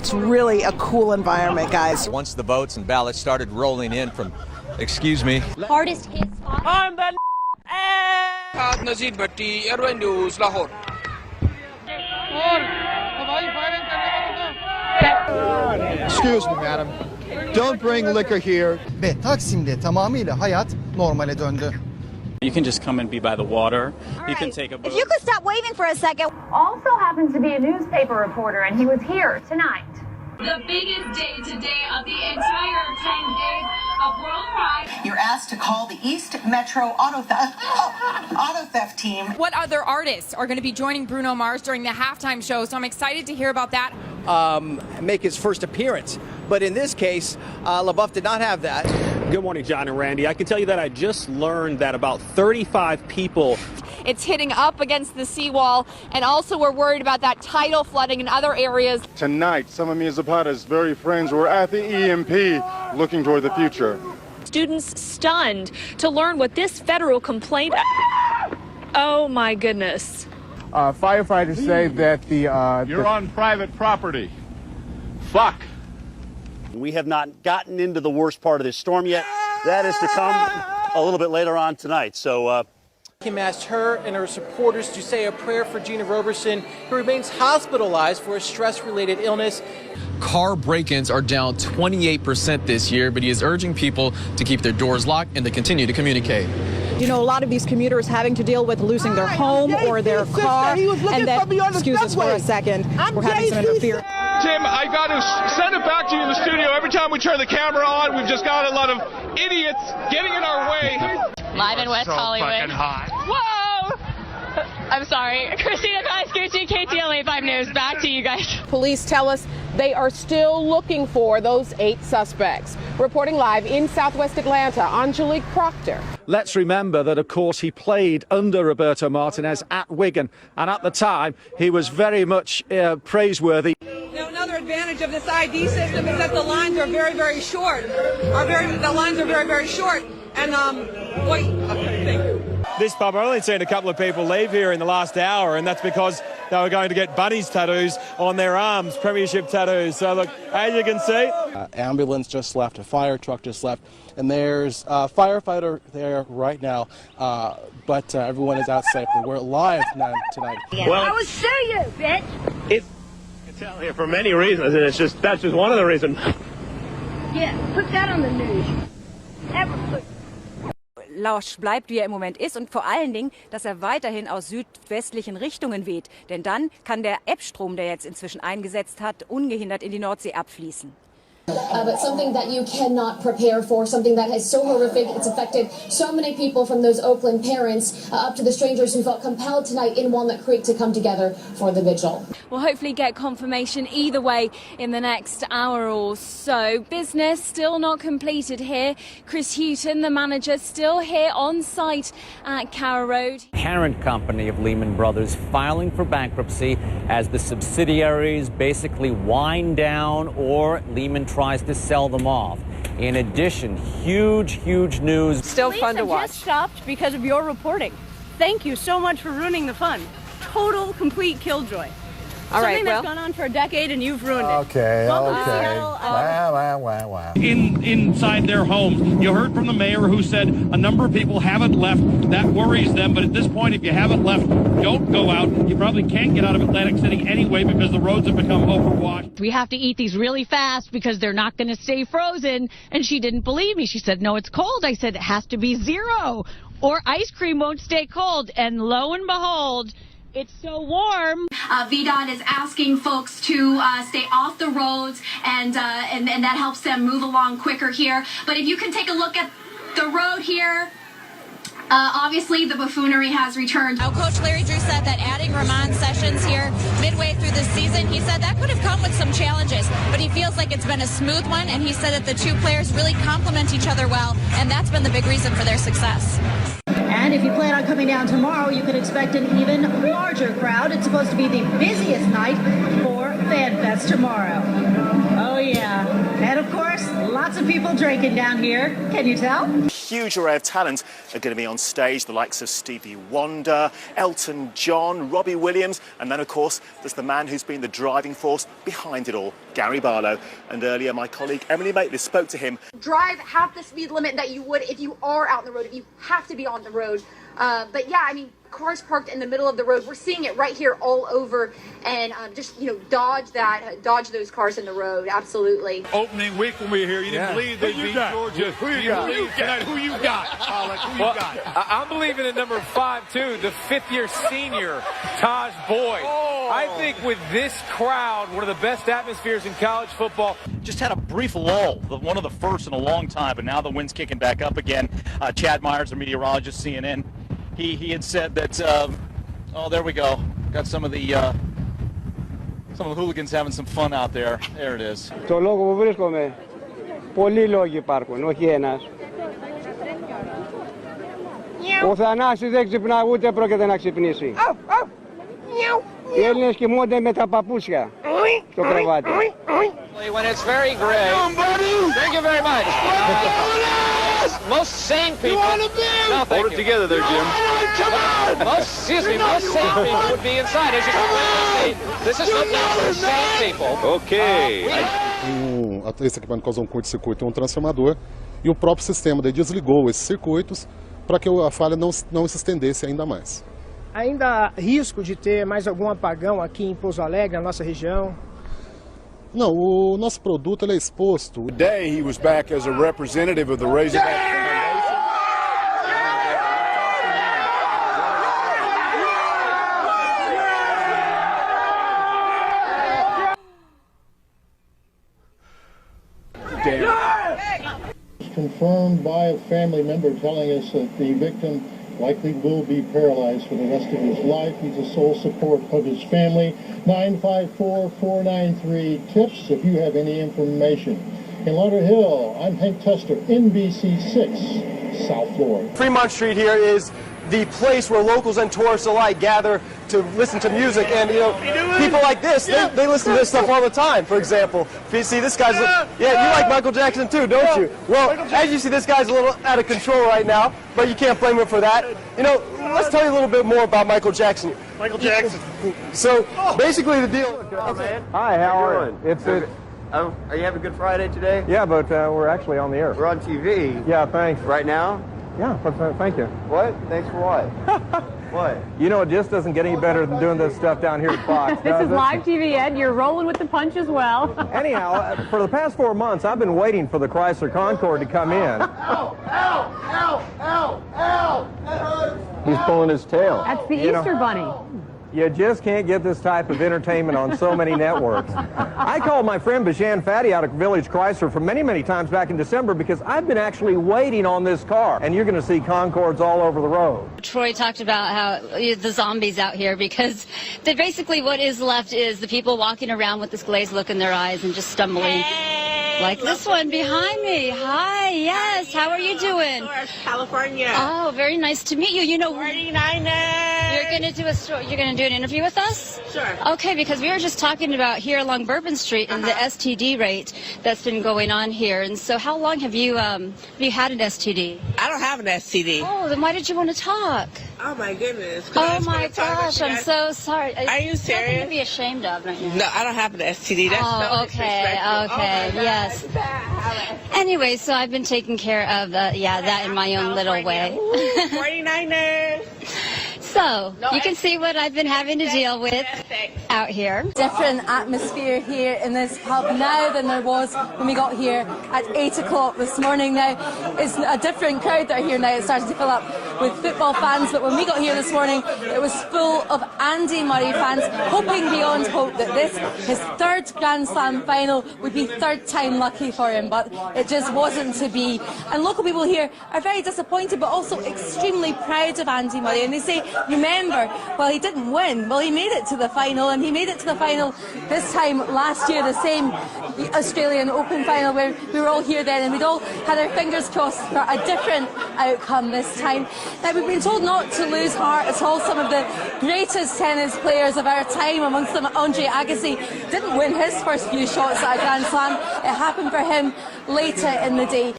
it's really a cool environment, guys. Once the votes and ballots started rolling in from, excuse me, hardest hit spot. I'm the Airway News, Lahore. Excuse me, madam. Don't bring liquor here. Ve Taksim'de tamamıyla hayat normale döndü. You can just come and be by the water. You can take a boat. If you could stop waving for a second. Also happens to be a newspaper reporter, and he was here tonight. The biggest day today of the entire 10 days of World Pride. You're asked to call the East Metro auto theft team. What other artists are going to be joining Bruno Mars during the halftime show? So I'm excited to hear about that. Make his first appearance. But in this case, LaBeouf did not have that. Good morning, John and Randy. I can tell you that I just learned that about 35 people. It's hitting up against the seawall, and also we're worried about that tidal flooding in other areas. Tonight, some of Mia Zapata's very friends were at the EMP looking toward the future. Students stunned to learn what this federal complaint... Oh, my goodness. Firefighters say that You're on private property. Fuck. We have not gotten into the worst part of this storm yet. That is to come a little bit later on tonight. So Kim asked her and her supporters to say a prayer for Gina Roberson, who remains hospitalized for a stress-related illness. Car break-ins are down 28% this year, but he is urging people to keep their doors locked and to continue to communicate. You know, a lot of these commuters having to deal with losing their home or their car. And then, excuse us for a second, we're having some interference. Tim, I got to send it back to you in the studio. Every time we turn the camera on, we've just got a lot of idiots getting in our way. Live in West Hollywood. Fucking hot. Whoa! I'm sorry. Christina Kaiskouchi, KTLA 5 News. Back to you guys. Police tell us they are still looking for those 8 suspects. Reporting live in Southwest Atlanta, Angelique Proctor. Let's remember that, of course, he played under Roberto Martinez at Wigan. And at the time, he was very much praiseworthy. Another advantage of this ID system is that the lines are very, very short. The lines are very, very short. And, thank you. This pub, I've only seen a couple of people leave here in the last hour, and that's because they were going to get bunnies tattoos on their arms, premiership tattoos. So, look, as you can see... ambulance just left, a fire truck just left, and there's a firefighter there right now, but everyone is out safely. We're live tonight. Well, I will show you, bitch! I can tell here for many reasons, and that's just one of the reasons. Yeah, put that on the news. Ever put... Lausch bleibt, wie er im Moment ist, und vor allen Dingen, dass er weiterhin aus südwestlichen Richtungen weht. Denn dann kann der Ebbstrom, der jetzt inzwischen eingesetzt hat, ungehindert in die Nordsee abfließen. But something that you cannot prepare for, something that is so horrific, it's affected so many people, from those Oakland parents up to the strangers who felt compelled tonight in Walnut Creek to come together for the vigil. We'll hopefully get confirmation either way in the next hour or so. Business still not completed here. Chris Houghton, the manager, still here on site at Carrow Road. Parent company of Lehman Brothers filing for bankruptcy as the subsidiaries basically wind down or Lehman tries to sell them off. In addition, huge news. Still fun to watch. Just stopped because of your reporting. Thank you so much for ruining the fun. Total, complete killjoy. All right, Something that's gone on for a decade and you've ruined it. Okay. Wow. Inside their homes. You heard from the mayor who said a number of people haven't left. That worries them. But at this point, if you haven't left, don't go out. You probably can't get out of Atlantic City anyway because the roads have become overwashed. We have to eat these really fast because they're not going to stay frozen. And she didn't believe me. She said, no, it's cold. I said, it has to be 0 or ice cream won't stay cold. And lo and behold, it's so warm. VDOT is asking folks to stay off the roads, and that helps them move along quicker here. But if you can take a look at the road here, obviously the buffoonery has returned. Now, Coach Larry Drew said that adding Ramon Sessions here midway through the season, he said that could have come with some challenges, but he feels like it's been a smooth one, and he said that the two players really complement each other well, and that's been the big reason for their success. And if you plan on coming down tomorrow, you can expect an even larger crowd. It's supposed to be the busiest night for Fan Fest tomorrow. Oh, yeah. And of of course, lots of people drinking down here. Can you tell? Huge array of talent are going to be on stage, the likes of Stevie Wonder, Elton John, Robbie Williams, and then, of course, there's the man who's been the driving force behind it all, Gary Barlow. And earlier, my colleague Emily Maitlis spoke to him. Drive half the speed limit that you would if you are out on the road, if you have to be on the road. But yeah, I mean, cars parked in the middle of the road. We're seeing it right here all over, and just, you know, dodge those cars in the road. Absolutely. Opening week when we were here, you didn't believe they beat Georgia. Who you got? Who you got? Who you got? I'm believing in number 5 too, the 5th-year senior, Taj Boyd. I think with this crowd, one of the best atmospheres in college football. Just had a brief lull, one of the first in a long time, but now the wind's kicking back up again. Chad Myers, the meteorologist, CNN, he had said that, oh, there we go. Got some of the hooligans having some fun out there. There it is. Το λόγο που βρίσκομαι, πολλοί λόγοι υπάρχουν, όχι ένας. Ο Θανάσης δεν ξυπνά, ούτε πρόκειται να ξυπνήσει. Οι Έλληνες κοιμούνται με τα παπούσια στο κρεβάτι. When it's very gray. Thank you very much. Most sane people. No, hold it together there, Jim. Most sane people would be inside. As you can see, this is not for sane people. Okay. Esse equipamento causou curto-circuito em transformador e o próprio sistema daí desligou esses circuitos para que a falha não se estendesse ainda mais. Ainda há risco de ter mais algum apagão aqui em Pouso Alegre, na nossa região? Não, o nosso produto ele é exposto. Today he was back as a representative of the Razorback Foundation. Confirmed by a family member telling us that the victim likely will be paralyzed for the rest of his life. He's the sole support of his family. 954-493-TIPS if you have any information. In Lauderhill, I'm Hank Tester, NBC6, South Florida. Fremont Street here is the place where locals and tourists alike gather to listen to music, and you know, people like this, they listen to this stuff all the time. For example, if you see this guy's, you like Michael Jackson too, don't you? Well, as you see, this guy's a little out of control right now, but you can't blame him for that. You know, let's tell you a little bit more about Michael Jackson. Michael Jackson. So, basically the deal. Hi, how are you? Are you having a good Friday today? Yeah, but we're actually on the air. We're on TV. Yeah, thanks. Right now? Yeah, thank you. What? Thanks for what? What? You know, it just doesn't get any better than doing this stuff down here at Fox. This is live TV, Ed. You're rolling with the punch as well. Anyhow, for the past 4 months, I've been waiting for the Chrysler Concorde to come in. Ow! Ow! Ow! Ow! Ow! That hurts! He's pulling his tail. That's the Easter Bunny. You just can't get this type of entertainment on so many networks. I called my friend Bashan Fadi out of Village Chrysler for many, many times back in December because I've been actually waiting on this car, and you're going to see Concords all over the road. Troy talked about how the zombies out here, because basically what is left is the people walking around with this glazed look in their eyes and just stumbling. Like this one behind me. Hi, yes. How are you doing? California. Oh, very nice to meet you. You know, 49ers. You're going to do an interview with us? Sure. Okay, because we were just talking about here along Bourbon Street and the STD rate that's been going on here. And so how long have you had an STD? I don't have an STD. Oh, then why did you want to talk? Oh my goodness. Oh my gosh, I'm so sorry. Are you serious? Nothing to be ashamed of right now. No, I don't have an STD. That's so disrespectful. Okay, yes. Anyway, so I've been taking care of that in my own little way. 49ers. So, you can see what I've been having to deal with out here. Different atmosphere here in this pub now than there was when we got here at 8 o'clock this morning. Now, it's a different crowd that are here now. It's starting to fill up with football fans, but when we got here this morning, it was full of Andy Murray fans, hoping beyond hope that this, his third Grand Slam final, would be third time lucky for him, but it just wasn't to be. And local people here are very disappointed, but also extremely proud of Andy Murray, and they say, remember, well, he didn't win. Well, he made it to the final, and he made it to the final this time last year, the same the Australian Open final, where we were all here then and we'd all had our fingers crossed for a different outcome this time. Now, we've been told not to lose heart at all. Some of the greatest tennis players of our time, amongst them Andre Agassi, didn't win his first few shots at a Grand Slam. It happened for him later in the day.